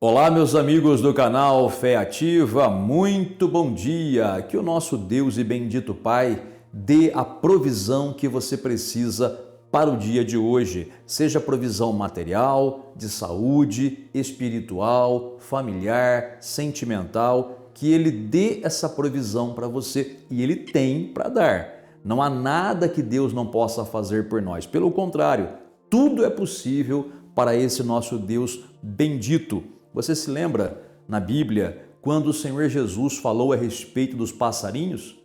Olá, meus amigos do canal Fé Ativa, muito bom dia! Que o nosso Deus e bendito Pai dê a provisão que você precisa para o dia de hoje, seja provisão material, de saúde, espiritual, familiar, sentimental, que Ele dê essa provisão para você e Ele tem para dar. Não há nada que Deus não possa fazer por nós, pelo contrário, tudo é possível para esse nosso Deus bendito. Você se lembra na Bíblia quando o Senhor Jesus falou a respeito dos passarinhos?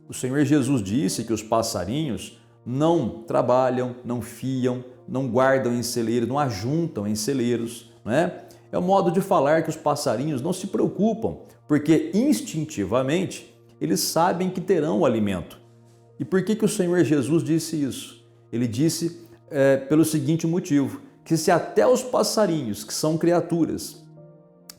O Senhor Jesus disse que os passarinhos não trabalham, não fiam, não guardam em celeiros, não ajuntam em celeiros, não é? É o modo de falar que os passarinhos não se preocupam, porque instintivamente eles sabem que terão o alimento. E por que o Senhor Jesus disse isso? Ele disse pelo seguinte motivo, que se até os passarinhos, que são criaturas,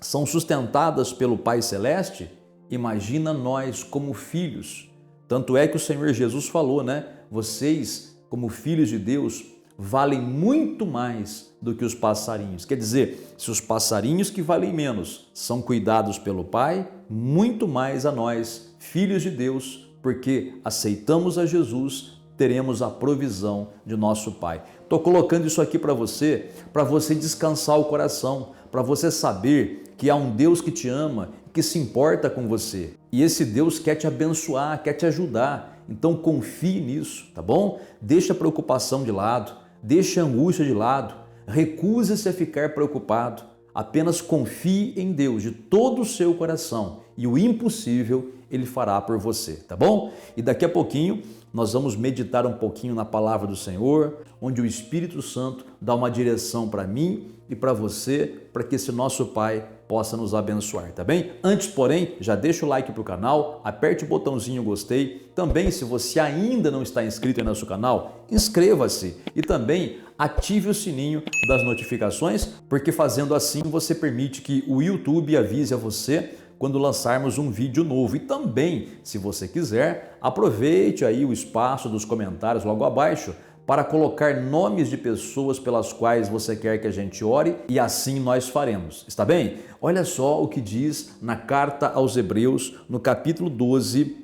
são sustentadas pelo Pai Celeste, imagina nós como filhos. Tanto é que o Senhor Jesus falou, né? Vocês, como filhos de Deus, valem muito mais do que os passarinhos. Quer dizer, se os passarinhos que valem menos são cuidados pelo Pai, muito mais a nós, filhos de Deus, porque aceitamos a Jesus, teremos a provisão de nosso Pai. Estou colocando isso aqui para você descansar o coração, para você saber que há um Deus que te ama, que se importa com você. E esse Deus quer te abençoar, quer te ajudar. Então confie nisso, tá bom? Deixa a preocupação de lado, deixa a angústia de lado, recuse-se a ficar preocupado. Apenas confie em Deus de todo o seu coração e o impossível Ele fará por você, tá bom? E daqui a pouquinho nós vamos meditar um pouquinho na palavra do Senhor, onde o Espírito Santo dá uma direção para mim e para você, para que esse nosso Pai possa nos abençoar, tá bem? Antes, porém, já deixa o like para o canal, aperte o botãozinho gostei. Também, se você ainda não está inscrito em nosso canal, inscreva-se e também ative o sininho das notificações, porque fazendo assim você permite que o YouTube avise a você quando lançarmos um vídeo novo. E também, se você quiser, aproveite aí o espaço dos comentários logo abaixo para colocar nomes de pessoas pelas quais você quer que a gente ore e assim nós faremos. Está bem? Olha só o que diz na carta aos Hebreus, no capítulo 12,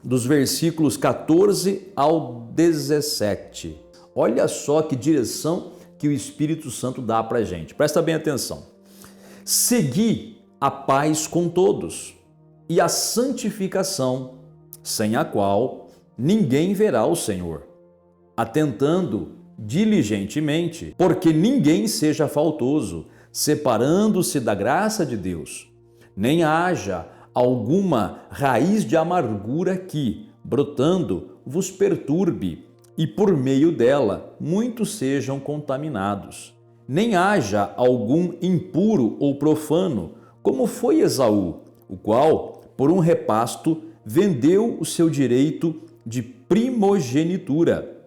dos versículos 14 ao 17. Olha só que direção que o Espírito Santo dá para a gente. Presta bem atenção. Segui a paz com todos e a santificação, sem a qual ninguém verá o Senhor, atentando diligentemente, porque ninguém seja faltoso, separando-se da graça de Deus, nem haja alguma raiz de amargura que, brotando, vos perturbe, e por meio dela muitos sejam contaminados. Nem haja algum impuro ou profano, como foi Esaú, o qual, por um repasto, vendeu o seu direito de primogenitura.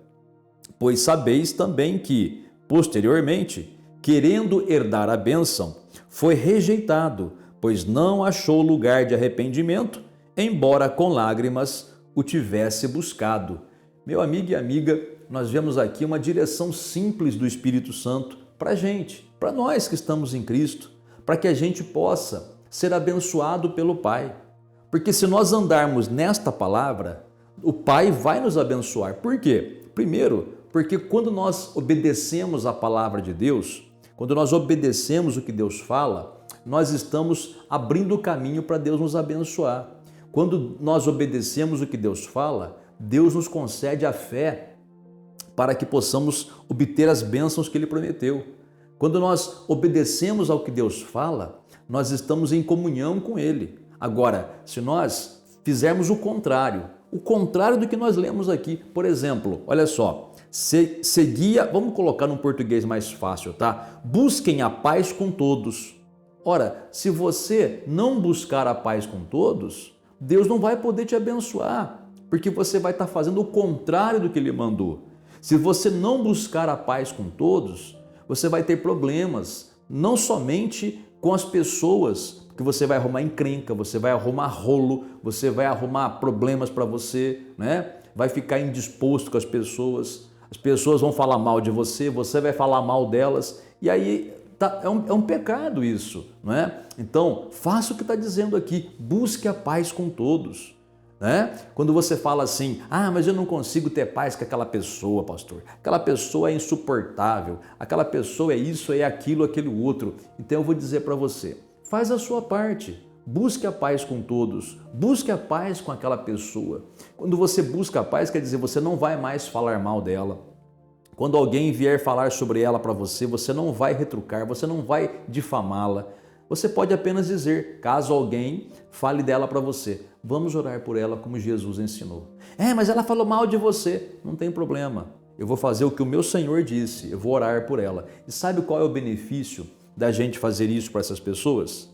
Pois sabeis também que, posteriormente, querendo herdar a bênção, foi rejeitado, pois não achou lugar de arrependimento, embora com lágrimas o tivesse buscado. Meu amigo e amiga, nós vemos aqui uma direção simples do Espírito Santo para a gente, para nós que estamos em Cristo, para que a gente possa ser abençoado pelo Pai. Porque se nós andarmos nesta palavra, o Pai vai nos abençoar. Por quê? Primeiro, porque quando nós obedecemos a palavra de Deus, quando nós obedecemos o que Deus fala, nós estamos abrindo o caminho para Deus nos abençoar. Quando nós obedecemos o que Deus fala, Deus nos concede a fé para que possamos obter as bênçãos que Ele prometeu. Quando nós obedecemos ao que Deus fala, nós estamos em comunhão com Ele. Agora, se nós fizermos o contrário do que nós lemos aqui, por exemplo, olha só, seguia, vamos colocar num português mais fácil, tá? Busquem a paz com todos. Ora, se você não buscar a paz com todos, Deus não vai poder te abençoar, porque você vai estar fazendo o contrário do que Ele mandou. Se você não buscar a paz com todos, você vai ter problemas, não somente com as pessoas, que você vai arrumar encrenca, você vai arrumar rolo, você vai arrumar problemas para você, né? Vai ficar indisposto com as pessoas vão falar mal de você, você vai falar mal delas, e aí É um pecado isso, não é? Então, faça o que está dizendo aqui, busque a paz com todos. Né? Quando você fala assim, mas eu não consigo ter paz com aquela pessoa, pastor, aquela pessoa é insuportável, aquela pessoa é isso, é aquilo, aquele outro. Então eu vou dizer para você, faz a sua parte, busque a paz com todos, busque a paz com aquela pessoa. Quando você busca a paz, quer dizer, você não vai mais falar mal dela. Quando alguém vier falar sobre ela para você, você não vai retrucar, você não vai difamá-la. Você pode apenas dizer, caso alguém fale dela para você, vamos orar por ela como Jesus ensinou. Mas ela falou mal de você. Não tem problema. Eu vou fazer o que o meu Senhor disse, eu vou orar por ela. E sabe qual é o benefício da gente fazer isso para essas pessoas?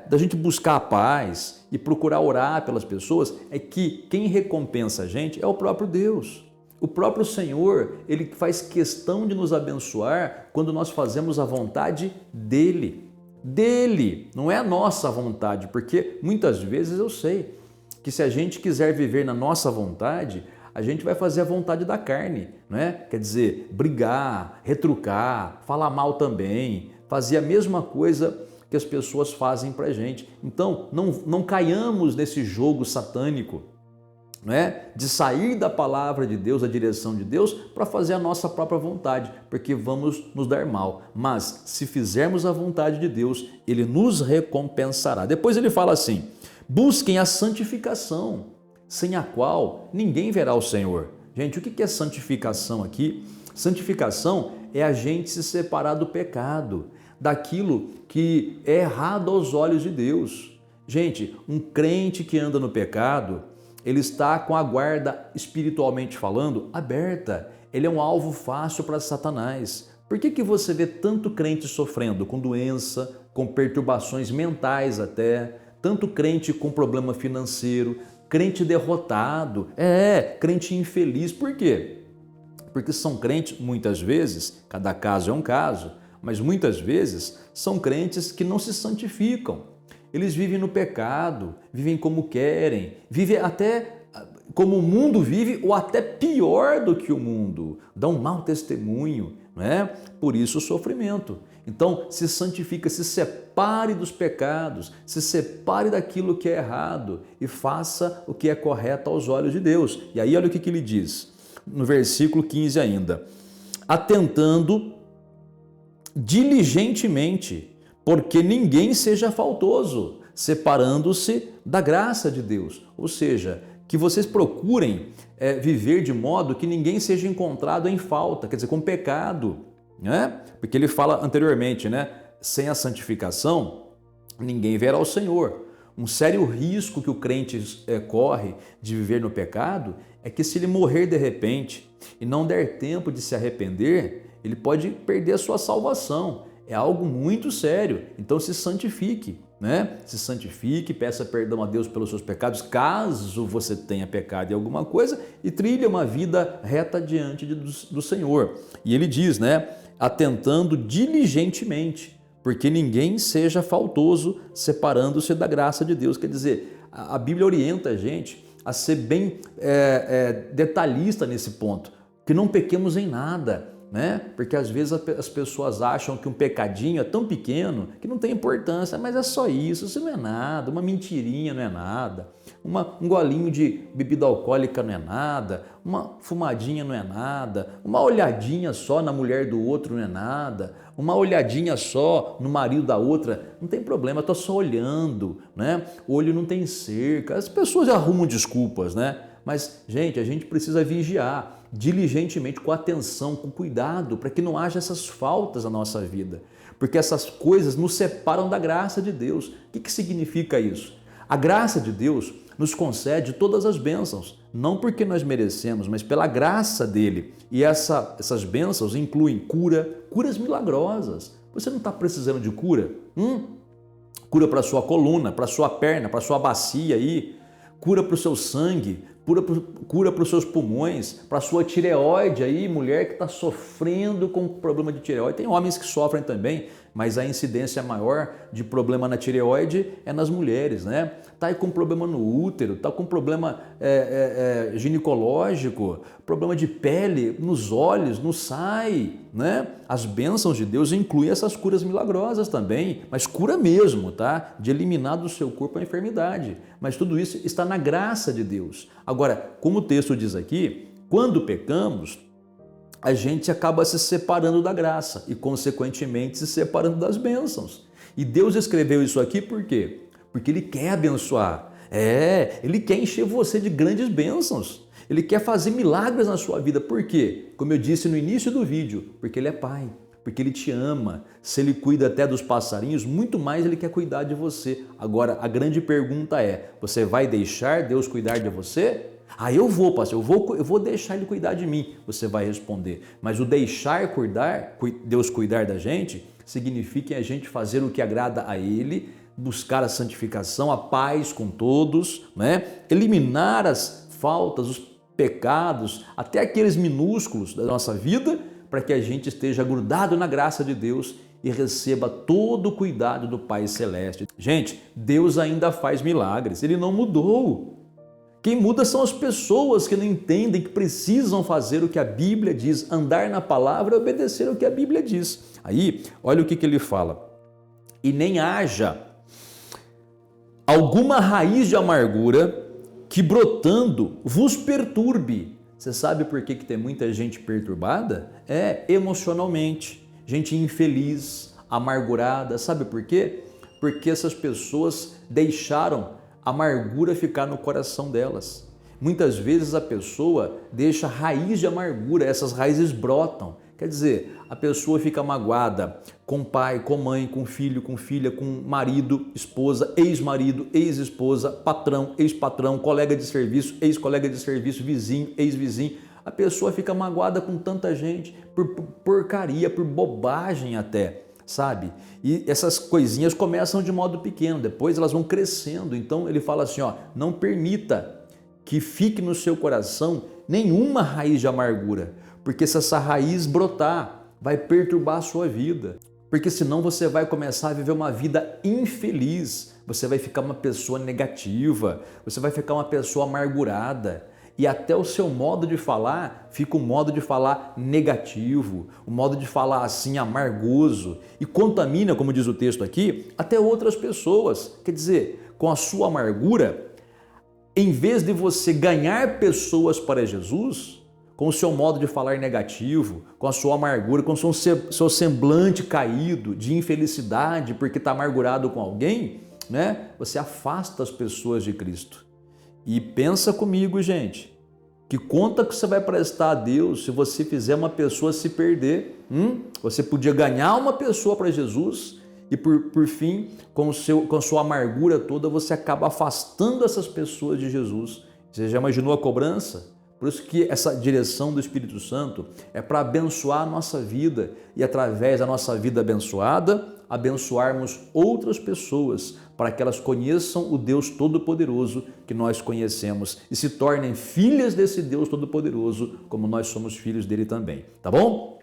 Da gente buscar a paz e procurar orar pelas pessoas, é que quem recompensa a gente é o próprio Deus. O próprio Senhor, Ele faz questão de nos abençoar quando nós fazemos a vontade dEle. Não é a nossa vontade, porque muitas vezes eu sei que se a gente quiser viver na nossa vontade, a gente vai fazer a vontade da carne, não é? Quer dizer, brigar, retrucar, falar mal também, fazer a mesma coisa que as pessoas fazem pra gente. Então, não caiamos nesse jogo satânico, não é? De sair da palavra de Deus, da direção de Deus, para fazer a nossa própria vontade, porque vamos nos dar mal. Mas se fizermos a vontade de Deus, Ele nos recompensará. Depois ele fala assim, busquem a santificação, sem a qual ninguém verá o Senhor. Gente, o que é santificação aqui? Santificação é a gente se separar do pecado, daquilo que é errado aos olhos de Deus. Gente, um crente que anda no pecado, ele está com a guarda, espiritualmente falando, aberta. Ele é um alvo fácil para Satanás. Por que você vê tanto crente sofrendo com doença, com perturbações mentais até, tanto crente com problema financeiro, crente derrotado, crente infeliz? Por quê? Porque são crentes, muitas vezes, cada caso é um caso, mas muitas vezes são crentes que não se santificam. Eles vivem no pecado, vivem como querem, vivem até como o mundo vive ou até pior do que o mundo, dão um mau testemunho, não é? Por isso o sofrimento. Então se santifica, se separe dos pecados, se separe daquilo que é errado e faça o que é correto aos olhos de Deus. E aí olha o que ele diz, no versículo 15 ainda, atentando diligentemente, porque ninguém seja faltoso, separando-se da graça de Deus. Ou seja, que vocês procurem viver de modo que ninguém seja encontrado em falta, quer dizer, com pecado, né? Porque ele fala anteriormente, né? Sem a santificação, ninguém verá o Senhor. Um sério risco que o crente corre de viver no pecado é que se ele morrer de repente e não der tempo de se arrepender, ele pode perder a sua salvação. É algo muito sério, então se santifique, né? Se santifique, peça perdão a Deus pelos seus pecados, caso você tenha pecado em alguma coisa, e trilhe uma vida reta diante do Senhor. E ele diz, né? Atentando diligentemente, porque ninguém seja faltoso, separando-se da graça de Deus. Quer dizer, a Bíblia orienta a gente a ser bem detalhista nesse ponto, que não pequemos em nada, né? Porque às vezes as pessoas acham que um pecadinho é tão pequeno que não tem importância, mas é só isso não é nada, uma mentirinha não é nada, um golinho de bebida alcoólica não é nada, uma fumadinha não é nada, uma olhadinha só na mulher do outro não é nada, uma olhadinha só no marido da outra, não tem problema, eu estou só olhando, né? O olho não tem cerca, as pessoas arrumam desculpas, né? Mas, gente, a gente precisa vigiar diligentemente, com atenção, com cuidado, para que não haja essas faltas na nossa vida, porque essas coisas nos separam da graça de Deus. O que significa isso? A graça de Deus nos concede todas as bênçãos, não porque nós merecemos, mas pela graça dele. E essas bênçãos incluem curas milagrosas. Você não está precisando de cura? Cura para a sua coluna, para a sua perna, para a sua bacia aí, cura para o seu sangue, cura para os seus pulmões, para a sua tireoide aí, mulher que está sofrendo com problema de tireoide. Tem homens que sofrem também. mas a incidência maior de problema na tireoide é nas mulheres, né? Tá aí com problema no útero, tá com problema ginecológico, problema de pele nos olhos, não sai, né? As bênçãos de Deus incluem essas curas milagrosas também, mas cura mesmo, tá? De eliminar do seu corpo a enfermidade. Mas tudo isso está na graça de Deus. Agora, como o texto diz aqui, quando pecamos, a gente acaba se separando da graça e, consequentemente, se separando das bênçãos. E Deus escreveu isso aqui por quê? Porque Ele quer abençoar. Ele quer encher você de grandes bênçãos. Ele quer fazer milagres na sua vida. Por quê? Como eu disse no início do vídeo, porque Ele é Pai, porque Ele te ama. Se Ele cuida até dos passarinhos, muito mais Ele quer cuidar de você. Agora, a grande pergunta é, você vai deixar Deus cuidar de você? Eu vou, pastor, eu vou deixar Ele cuidar de mim. Você vai responder. Mas o deixar Deus cuidar da gente, significa a gente fazer o que agrada a Ele, buscar a santificação, a paz com todos, né? Eliminar as faltas, os pecados, até aqueles minúsculos da nossa vida, para que a gente esteja grudado na graça de Deus e receba todo o cuidado do Pai Celeste. Gente, Deus ainda faz milagres, Ele não mudou. Quem muda são as pessoas que não entendem que precisam fazer o que a Bíblia diz, andar na palavra e obedecer o que a Bíblia diz. Aí, olha o que ele fala. E nem haja alguma raiz de amargura que brotando vos perturbe. Você sabe por que tem muita gente perturbada? Emocionalmente, gente infeliz, amargurada. Sabe por quê? Porque essas pessoas deixaram a amargura ficar no coração delas. Muitas vezes a pessoa deixa raiz de amargura, essas raízes brotam. Quer dizer, a pessoa fica magoada com pai, com mãe, com filho, com filha, com marido, esposa, ex-marido, ex-esposa, patrão, ex-patrão, colega de serviço, ex-colega de serviço, vizinho, ex-vizinho. A pessoa fica magoada com tanta gente, por porcaria, por bobagem até. Sabe? E essas coisinhas começam de modo pequeno, depois elas vão crescendo. Então ele fala assim, não permita que fique no seu coração nenhuma raiz de amargura, porque se essa raiz brotar, vai perturbar a sua vida, porque senão você vai começar a viver uma vida infeliz, você vai ficar uma pessoa negativa, você vai ficar uma pessoa amargurada. E até o seu modo de falar fica um modo de falar negativo, um modo de falar assim amargoso e contamina, como diz o texto aqui, até outras pessoas. Quer dizer, com a sua amargura, em vez de você ganhar pessoas para Jesus, com o seu modo de falar negativo, com a sua amargura, com o seu semblante caído de infelicidade porque está amargurado com alguém, né? Você afasta as pessoas de Cristo. E pensa comigo, gente, que conta que você vai prestar a Deus se você fizer uma pessoa se perder? Você podia ganhar uma pessoa para Jesus e por fim, com a sua amargura toda, você acaba afastando essas pessoas de Jesus. Você já imaginou a cobrança? Por isso que essa direção do Espírito Santo é para abençoar a nossa vida e através da nossa vida abençoada, abençoarmos outras pessoas para que elas conheçam o Deus Todo-Poderoso que nós conhecemos e se tornem filhas desse Deus Todo-Poderoso como nós somos filhos dele também, tá bom?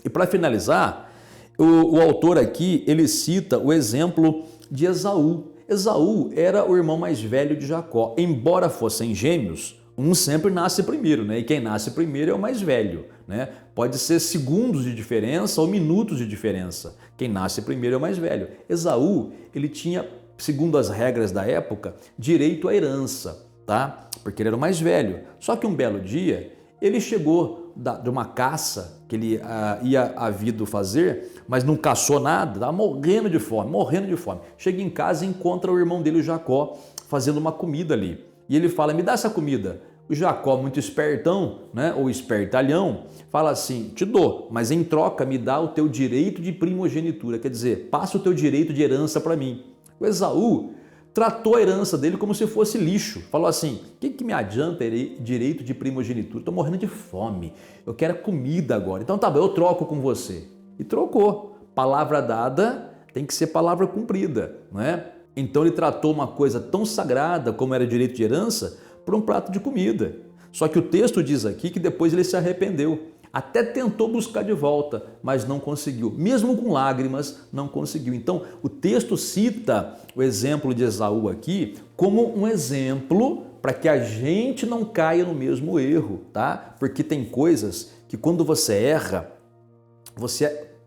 E para finalizar, o autor aqui, ele cita o exemplo de Esaú. Esaú era o irmão mais velho de Jacó, embora fossem gêmeos, um sempre nasce primeiro, né? E quem nasce primeiro é o mais velho, né? Pode ser segundos de diferença ou minutos de diferença. Quem nasce primeiro é o mais velho. Esaú, ele tinha, segundo as regras da época, direito à herança, tá? Porque ele era o mais velho. Só que um belo dia, ele chegou de uma caça que ele ia havido fazer, mas não caçou nada, estava morrendo de fome, morrendo de fome. Chega em casa e encontra o irmão dele, o Jacó, fazendo uma comida ali. E ele fala, me dá essa comida. O Jacó, muito espertão, né, ou espertalhão, fala assim, te dou, mas em troca me dá o teu direito de primogenitura, quer dizer, passa o teu direito de herança para mim. O Esaú tratou a herança dele como se fosse lixo, falou assim, o que me adianta direito de primogenitura? Estou morrendo de fome, eu quero comida agora, então tá bom, eu troco com você. E trocou, palavra dada tem que ser palavra cumprida, não é? Então ele tratou uma coisa tão sagrada como era direito de herança por um prato de comida. Só que o texto diz aqui que depois ele se arrependeu. Até tentou buscar de volta, mas não conseguiu. Mesmo com lágrimas, não conseguiu. Então, o texto cita o exemplo de Esaú aqui como um exemplo para que a gente não caia no mesmo erro, tá? Porque tem coisas que quando você erra,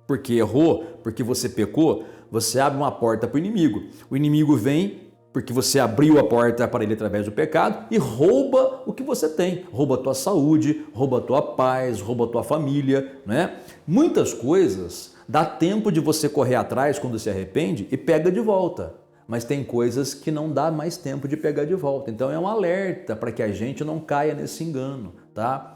porque errou, porque você pecou, você abre uma porta para o inimigo. O inimigo vem porque você abriu a porta para ele através do pecado e rouba o que você tem. Rouba a tua saúde, rouba a tua paz, rouba a tua família, né? Muitas coisas dá tempo de você correr atrás quando se arrepende e pega de volta. Mas tem coisas que não dá mais tempo de pegar de volta. Então é um alerta para que a gente não caia nesse engano, tá?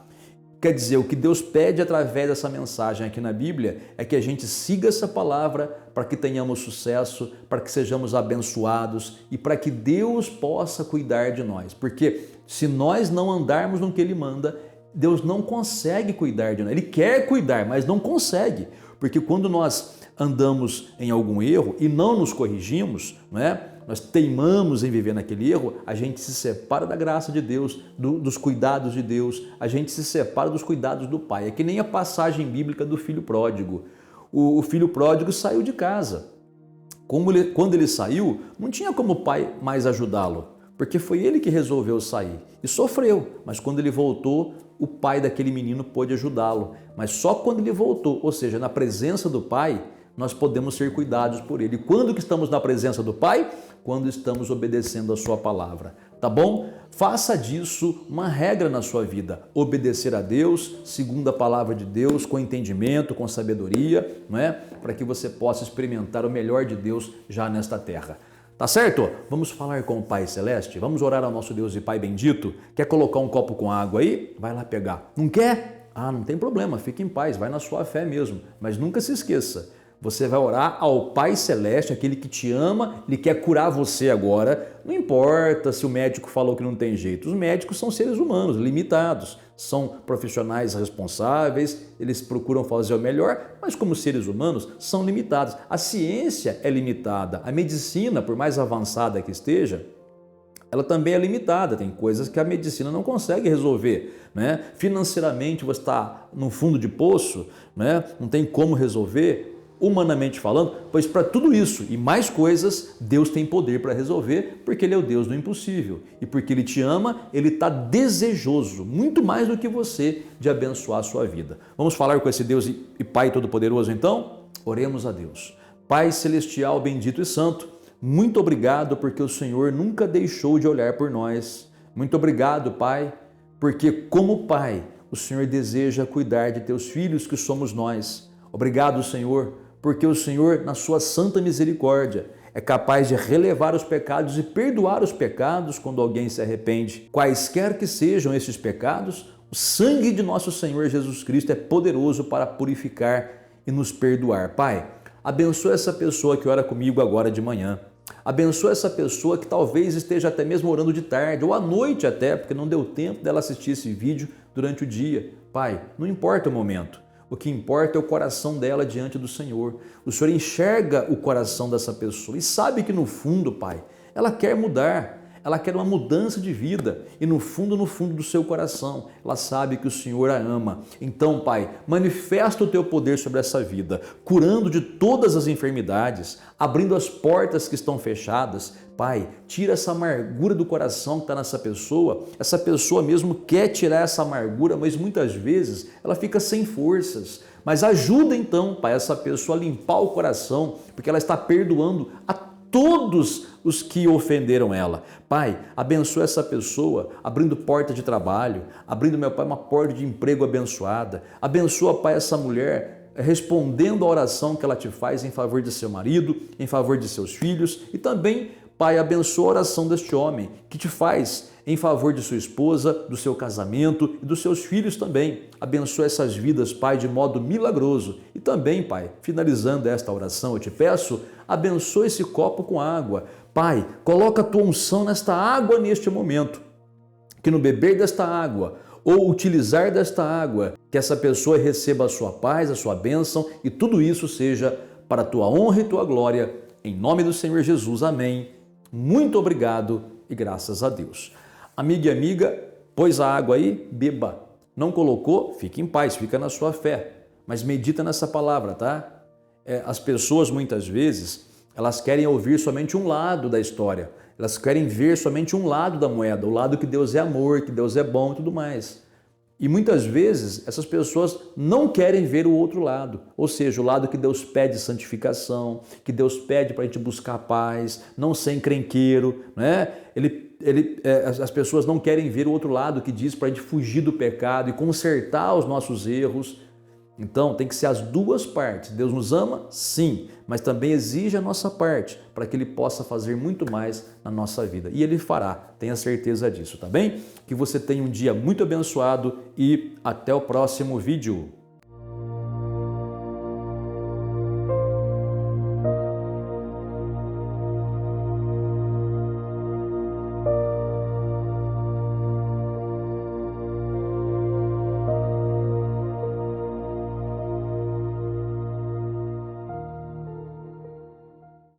Quer dizer, o que Deus pede através dessa mensagem aqui na Bíblia é que a gente siga essa palavra para que tenhamos sucesso, para que sejamos abençoados e para que Deus possa cuidar de nós. Porque se nós não andarmos no que Ele manda, Deus não consegue cuidar de nós. Ele quer cuidar, mas não consegue. Porque quando nós andamos em algum erro e não nos corrigimos, né? Nós teimamos em viver naquele erro, a gente se separa da graça de Deus, dos cuidados de Deus, a gente se separa dos cuidados do Pai. É que nem a passagem bíblica do filho pródigo. O filho pródigo saiu de casa. Quando ele saiu, não tinha como o pai mais ajudá-lo, porque foi ele que resolveu sair e sofreu. Mas quando ele voltou, o pai daquele menino pôde ajudá-lo. Mas só quando ele voltou, ou seja, na presença do Pai, nós podemos ser cuidados por Ele. Quando que estamos na presença do Pai? Quando estamos obedecendo a Sua palavra, tá bom? Faça disso uma regra na sua vida, obedecer a Deus, segundo a palavra de Deus, com entendimento, com sabedoria, não é? Para que você possa experimentar o melhor de Deus já nesta terra. Tá certo? Vamos falar com o Pai Celeste? Vamos orar ao nosso Deus e Pai bendito? Quer colocar um copo com água aí? Vai lá pegar. Não quer? Ah, não tem problema, fique em paz, vai na sua fé mesmo. Mas nunca se esqueça, você vai orar ao Pai Celeste, aquele que te ama, ele quer curar você agora. Não importa se o médico falou que não tem jeito. Os médicos são seres humanos, limitados. São profissionais responsáveis, eles procuram fazer o melhor, mas como seres humanos são limitados. A ciência é limitada. A medicina, por mais avançada que esteja, ela também é limitada. Tem coisas que a medicina não consegue resolver, né? Financeiramente você está no fundo de poço, né? Não tem como resolver. Humanamente falando, pois para tudo isso e mais coisas, Deus tem poder para resolver, porque Ele é o Deus do impossível. E porque Ele te ama, Ele está desejoso, muito mais do que você, de abençoar a sua vida. Vamos falar com esse Deus e Pai Todo-Poderoso então? Oremos a Deus. Pai Celestial, bendito e santo, muito obrigado porque o Senhor nunca deixou de olhar por nós. Muito obrigado, Pai, porque como Pai, o Senhor deseja cuidar de teus filhos que somos nós. Obrigado, Senhor, porque o Senhor, na sua santa misericórdia, é capaz de relevar os pecados e perdoar os pecados quando alguém se arrepende. Quaisquer que sejam esses pecados, o sangue de nosso Senhor Jesus Cristo é poderoso para purificar e nos perdoar. Pai, abençoa essa pessoa que ora comigo agora de manhã. Abençoa essa pessoa que talvez esteja até mesmo orando de tarde ou à noite até, porque não deu tempo dela assistir esse vídeo durante o dia. Pai, não importa o momento. O que importa é o coração dela diante do Senhor. O Senhor enxerga o coração dessa pessoa e sabe que no fundo, Pai, ela quer mudar, ela quer uma mudança de vida e no fundo do seu coração, ela sabe que o Senhor a ama. Então, Pai, manifesta o teu poder sobre essa vida, curando de todas as enfermidades, abrindo as portas que estão fechadas. Pai, tira essa amargura do coração que está nessa pessoa. Essa pessoa mesmo quer tirar essa amargura, mas muitas vezes ela fica sem forças. Mas ajuda então, Pai, essa pessoa a limpar o coração, porque ela está perdoando a todos os que ofenderam ela. Pai, abençoa essa pessoa, abrindo porta de trabalho, abrindo, meu Pai, uma porta de emprego abençoada. Abençoa, Pai, essa mulher respondendo a oração que ela te faz em favor de seu marido, em favor de seus filhos e também, Pai, abençoa a oração deste homem que te faz em favor de sua esposa, do seu casamento e dos seus filhos também. Abençoa essas vidas, Pai, de modo milagroso. E também, Pai, finalizando esta oração, eu te peço, abençoa esse copo com água. Pai, coloca a tua unção nesta água neste momento, que no beber desta água ou utilizar desta água, que essa pessoa receba a sua paz, a sua bênção e tudo isso seja para a tua honra e tua glória. Em nome do Senhor Jesus, amém. Muito obrigado e graças a Deus. Amiga e amiga, pôs a água aí, beba. Não colocou? Fique em paz, fica na sua fé. Mas medita nessa palavra, tá? As pessoas muitas vezes, elas querem ouvir somente um lado da história. Elas querem ver somente um lado da moeda, o lado que Deus é amor, que Deus é bom e tudo mais. E muitas vezes essas pessoas não querem ver o outro lado, ou seja, o lado que Deus pede santificação, que Deus pede para a gente buscar paz, não ser encrenqueiro, né? As pessoas não querem ver o outro lado que diz para a gente fugir do pecado e consertar os nossos erros. Então tem que ser as duas partes. Deus nos ama? Sim, mas também exige a nossa parte para que Ele possa fazer muito mais na nossa vida. E Ele fará, tenha certeza disso, tá bem? Que você tenha um dia muito abençoado e até o próximo vídeo.